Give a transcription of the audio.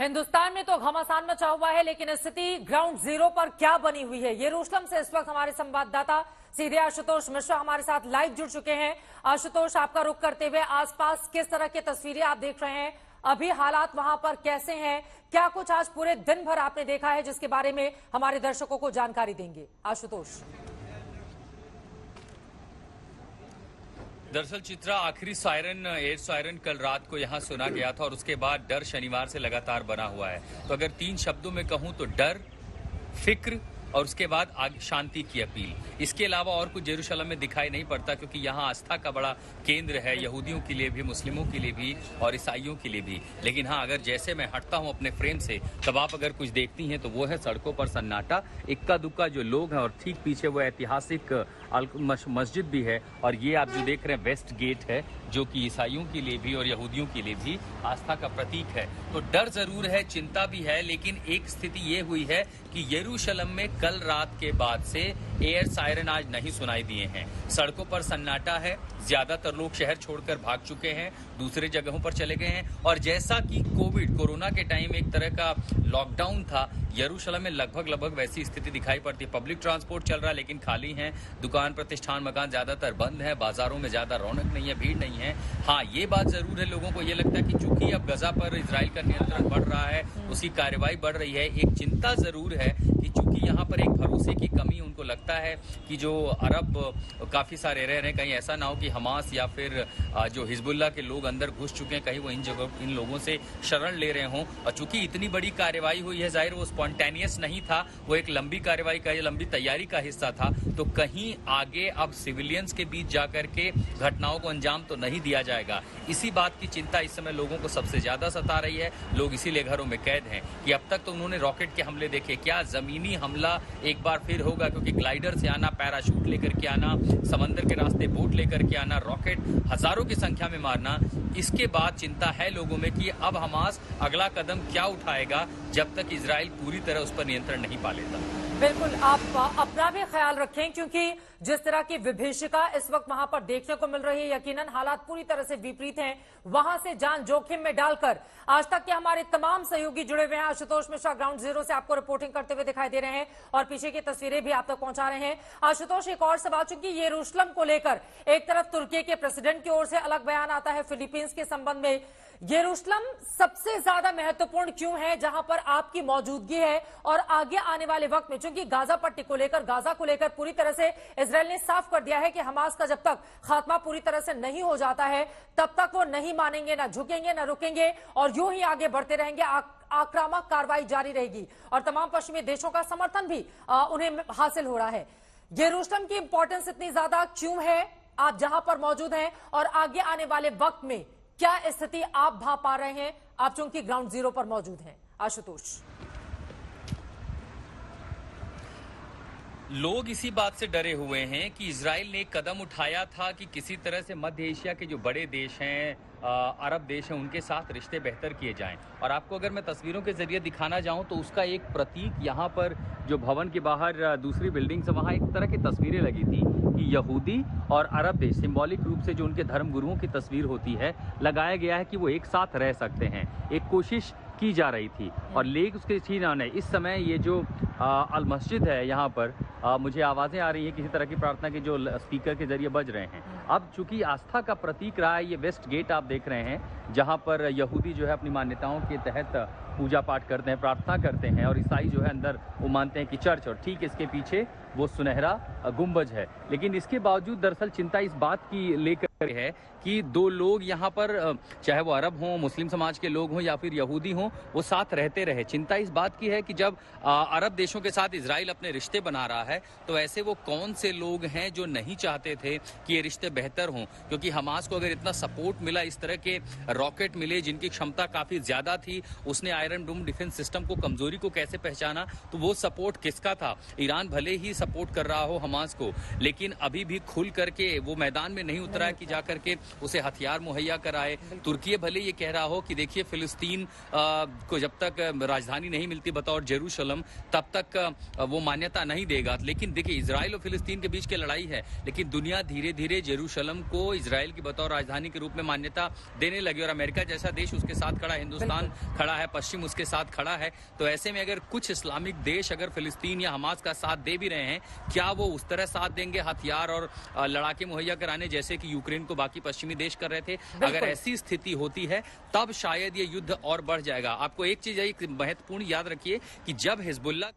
हिंदुस्तान में तो घमासान मचा हुआ है, लेकिन स्थिति ग्राउंड जीरो पर क्या बनी हुई है, यरूशलेम से इस वक्त हमारे संवाददाता सीधे आशुतोष मिश्रा हमारे साथ लाइव जुड़ चुके हैं। आशुतोष, आपका रुख करते हुए आसपास किस तरह की तस्वीरें आप देख रहे हैं, अभी हालात वहां पर कैसे हैं, क्या कुछ आज पूरे दिन भर आपने देखा है जिसके बारे में हमारे दर्शकों को जानकारी देंगे आशुतोष? दरअसल चित्रा, आखिरी एयर सायरन कल रात को यहां सुना गया था और उसके बाद डर शनिवार से लगातार बना हुआ है। तो अगर 3 शब्दों में कहूं तो डर, फिक्र और उसके बाद शांति की अपील। इसके अलावा और कुछ यरूशलेम में दिखाई नहीं पड़ता, क्योंकि यहाँ आस्था का बड़ा केंद्र है, यहूदियों के लिए भी, मुस्लिमों के लिए भी और ईसाइयों के लिए भी। लेकिन हाँ, अगर जैसे मैं हटता हूँ अपने फ्रेम से, तब आप अगर कुछ देखती हैं तो वो है सड़कों पर सन्नाटा, इक्का दुक्का जो लोग हैं, और ठीक पीछे वो ऐतिहासिक मस्जिद भी है। और ये आप जो देख रहे हैं वेस्ट गेट है, जो कि ईसाइयों के लिए भी और यहूदियों के लिए भी आस्था का प्रतीक है। तो डर जरूर है, चिंता भी है, लेकिन एक स्थिति ये हुई है कि यरूशलेम में कल रात के बाद से एयर सायरन आज नहीं सुनाई दिए हैं। सड़कों पर सन्नाटा है, ज्यादातर लोग शहर छोड़कर भाग चुके हैं, दूसरे जगहों पर चले गए हैं। और जैसा कि कोरोना के टाइम एक तरह का लॉकडाउन था, यरूशलेम में लगभग वैसी स्थिति दिखाई पड़ती है। पब्लिक ट्रांसपोर्ट चल रहा है लेकिन खाली है, दुकान प्रतिष्ठान मकान ज्यादातर बंद है, बाजारों में ज्यादा रौनक नहीं है, भीड़ नहीं है। हाँ, ये बात जरूर है, लोगों को ये लगता है कि चूंकि अब गजा पर इजराइल का नियंत्रण बढ़ रहा है, उसकी कार्रवाई बढ़ रही है। एक चिंता जरूर है कि चूंकि यहाँ पर एक भरोसे की कमी, उनको लगता है कि जो अरब काफी सारे रह रहे हैं, कहीं ऐसा ना हो कि हमास या फिर जो हिजबुल्लाह के लोग अंदर घुस चुके हैं, कहीं वो इन लोगों से शरण ले रहे हों। और चूंकि इतनी बड़ी कार्रवाई हुई है, जाहिर वो स्पॉन्टेनियस नहीं था, वो एक लंबी कार्रवाई का, लंबी तैयारी का हिस्सा था। तो कहीं आगे अब सिविलियंस के बीच जाकर के घटनाओं को अंजाम तो नहीं दिया जाएगा। इसी बात की चिंता इस समय लोगों को सबसे ज्यादा सता रही है। लोग इसीलिए घरों में कैद हैं कि अब तक तो उन्होंने रॉकेट के हमले देखे, क्या जमीनी हमला एक बार फिर होगा? क्योंकि ग्लाइडर से आना, पैराशूट लेकर के आना, समंदर के रास्ते बोट लेकर के आना, रॉकेट हजारों की संख्या में मारना, इसके बाद चिंता है लोगों में कि अब हमास अगला कदम क्या उठाएगा जब तक इजराइल पूरी तरह उस पर नियंत्रण नहीं पा लेता। बिल्कुल, आप अपना भी ख्याल रखें, क्योंकि जिस तरह की विभीषिका इस वक्त वहां पर देखने को मिल रही है, यकीनन हालात पूरी तरह से विपरीत हैं। वहां से जान जोखिम में डालकर आज तक के हमारे तमाम सहयोगी जुड़े हुए हैं। आशुतोष मिश्रा ग्राउंड जीरो से आपको रिपोर्टिंग करते हुए दिखाई दे रहे हैं और पीछे की तस्वीरें भी आप तक पहुंचा रहे हैं। आशुतोष, एक और सवाल, चूंकि यरूशलेम को लेकर एक तरफ तुर्की के प्रेसिडेंट की ओर से अलग बयान आता है, फिलीपींस के संबंध में यरूशलेम सबसे ज्यादा महत्वपूर्ण क्यों है, जहां पर आपकी मौजूदगी है? और आगे आने वाले वक्त में, चूंकि गाजा पट्टी को लेकर, गाजा को लेकर पूरी तरह से इजराइल ने साफ कर दिया है कि हमास का जब तक खात्मा पूरी तरह से नहीं हो जाता है, तब तक वो नहीं मानेंगे, ना झुकेंगे, ना रुकेंगे, और यूं ही आगे बढ़ते रहेंगे। आक्रामक कार्रवाई जारी रहेगी और तमाम पश्चिमी देशों का समर्थन भी उन्हें हासिल हो रहा है। यरूशलेम की इंपॉर्टेंस इतनी ज्यादा क्यों है, आप जहां पर मौजूद हैं, और आगे आने वाले वक्त में क्या स्थिति आप भा पा रहे हैं, आप चूंकि ग्राउंड जीरो पर मौजूद हैं? आशुतोष, लोग इसी बात से डरे हुए हैं कि इजराइल ने एक कदम उठाया था कि किसी तरह से मध्य एशिया के जो बड़े देश हैं, अरब देश हैं, उनके साथ रिश्ते बेहतर किए जाएं। और आपको अगर मैं तस्वीरों के जरिए दिखाना चाहूं तो उसका एक प्रतीक यहाँ पर जो भवन के बाहर दूसरी बिल्डिंग से, वहाँ एक तरह की तस्वीरें लगी थी कि यहूदी और अरब देश, सिंबॉलिक रूप से जो उनके धर्म गुरुओं की तस्वीर होती है, लगाया गया है कि वो एक साथ रह सकते हैं। एक कोशिश की जा रही थी। और लेक उसके छीना ने इस समय ये जो अल मस्जिद है, यहाँ पर मुझे आवाज़ें आ रही हैं किसी तरह की प्रार्थना की, जो स्पीकर के जरिए बज रहे हैं। अब चूंकि आस्था का प्रतीक रहा है ये वेस्ट गेट, आप देख रहे हैं, जहाँ पर यहूदी जो है अपनी मान्यताओं के तहत पूजा पाठ करते हैं, प्रार्थना करते हैं, और ईसाई जो है अंदर वो मानते हैं कि चर्च, और ठीक इसके पीछे वो सुनहरा गुंबज है। लेकिन इसके बावजूद दरअसल चिंता इस बात की लेकर है कि 2 लोग यहाँ पर, चाहे वो अरब हों, मुस्लिम समाज के लोग हों या फिर यहूदी हों, वो साथ रहते रहे। चिंता इस बात की है कि जब अरब देशों के साथ इजराइल अपने रिश्ते बना रहा है, तो ऐसे वो कौन से लोग हैं जो नहीं चाहते थे कि ये रिश्ते बेहतर हों? क्योंकि हमास को अगर इतना सपोर्ट मिला, इस तरह के रॉकेट मिले जिनकी क्षमता काफी ज्यादा थी, उसने आयरन डोम डिफेंस सिस्टम को, कमजोरी को कैसे पहचाना? तो वो सपोर्ट किसका था? ईरान भले ही सपोर्ट कर रहा हो हमास को, लेकिन अभी भी खुल करके वो मैदान में नहीं उतरा है कि जाकर के उसे हथियार मुहैया कराए। तुर्की भले ये कह रहा हो कि देखिए फिलिस्तीन को जब तक राजधानी नहीं मिलती बतौर जेरूशलम तब तक वो मान्यता नहीं देगा। लेकिन देखिए इजराइल और फिलिस्तीन के बीच की लड़ाई है, लेकिन दुनिया धीरे धीरे जेरूशलम को इजराइल की बतौर राजधानी के रूप में मान्यता देने लगी और अमेरिका जैसा देश उसके साथ खड़ा है, हिंदुस्तान खड़ा है, पश्चिम उसके साथ खड़ा है। तो ऐसे में अगर कुछ इस्लामिक देश अगर फिलिस्तीन या हमास का साथ दे भी रहे हैं, क्या वो उस तरह साथ देंगे हथियार और लड़ाके मुहैया कराने जैसे कि यूक्रेन को बाकी पश्चिमी देश कर रहे थे? अगर ऐसी स्थिति होती है तब शायद ये युद्ध और बढ़ जाएगा। आपको एक चीज महत्वपूर्ण याद रखिए कि जब हिजबुल्लाह